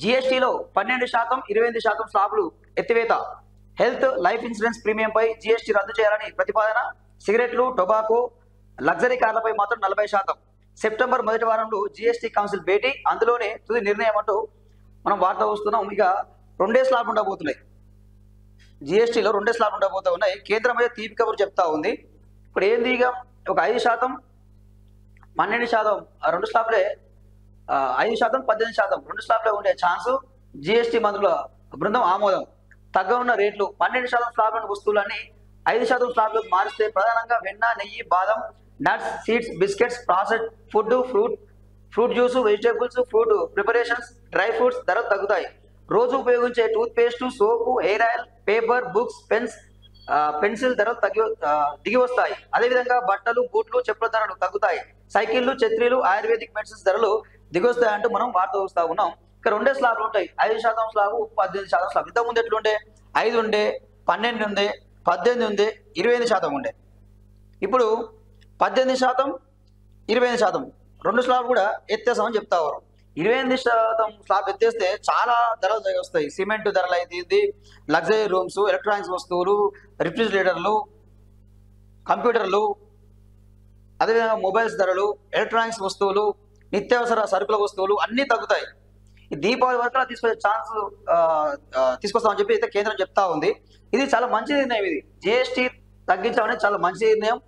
జీఎస్టీలో 12% 28% స్లాబ్లు ఎత్తివేత. Health, life insurance ప్రీమియంపై GST రద్దు చేయాలని ప్రతిపాదన. సిగరెట్లు, టొబాకో, లగ్జరీ కార్లపై మాత్రం 40%. సెప్టెంబర్ మొదటి వారంలో జీఎస్టీ కౌన్సిల్ భేటీ, అందులోనే తుది నిర్ణయం అంటూ మనం వార్త వస్తున్నాం. ఇక రెండే స్లాబ్ ఉండబోతున్నాయి. జీఎస్టీలో రెండే స్లాబ్ ఉండబోతూ ఉన్నాయి. కేంద్రం అయితే తీపి కబురు చెప్తా ఉంది. ఇప్పుడు ఏంది, ఇక ఒక 5%, 12%, రెండు స్లాబ్లే, 5%, 18%, రెండు స్లాబ్లే ఉండే ఛాన్సు. జీఎస్టీ మంత్రుల బృందం ఆమోదం. తగ్గ ఉన్న రేట్లు 12% స్లాబ్లను వస్తువులన్నీ 5% స్లాబ్లకు మారిస్తే ప్రధానంగా వెన్న, నెయ్యి, బాదం, nuts, seeds, biscuits, processed food, fruit juice, vegetables, food preparations, dry fruits ధరలు తగ్గుతాయి. రోజు ఉపయోగించే toothpaste, soap, hair oil, paper, books, pencil ధరలు దిగి వస్తాయి. అదేవిధంగా బట్టలు, బూట్లు, చెప్పుల ధరలు తగ్గుతాయి. సైకిళ్లు, ఛత్రీలు, ఆయుర్వేదిక్ మెడిసిన్స్ ధరలు దిగొస్తాయంటూ మనం వార్త చూస్తా ఉన్నాం. ఇక రెండే స్లాబ్లు ఉంటాయి, 5% స్లాబ్, 18% స్లాబ్. ఇంతకుముందు ఎట్లుండే 5 ఉండే, 12 ఉండే, 18 ఉండే, 25% ఉండే. ఇప్పుడు 18%, 25% రెండు స్లాబ్ కూడా ఎత్తేస్తామని చెప్తా ఉన్నారు. 28% స్లాబ్ ఎత్తేస్తే చాలా ధరలు వస్తాయి. సిమెంట్ ధరలు అయితే, లగ్జరీ రూమ్స్, ఎలక్ట్రానిక్స్ వస్తువులు, రిఫ్రిజిరేటర్లు, కంప్యూటర్లు, అదేవిధంగా మొబైల్స్ ధరలు, ఎలక్ట్రానిక్స్ వస్తువులు, నిత్యావసర సరుకుల వస్తువులు అన్నీ తగ్గుతాయి. ఈ దీపావళి వరకు తీసుకొచ్చే ఛాన్స్ తీసుకొస్తామని చెప్పి అయితే కేంద్రం చెప్తా ఉంది. ఇది చాలా మంచి నిర్ణయం. ఇది జీఎస్టీ తగ్గించడం అనేది చాలా మంచి నిర్ణయం.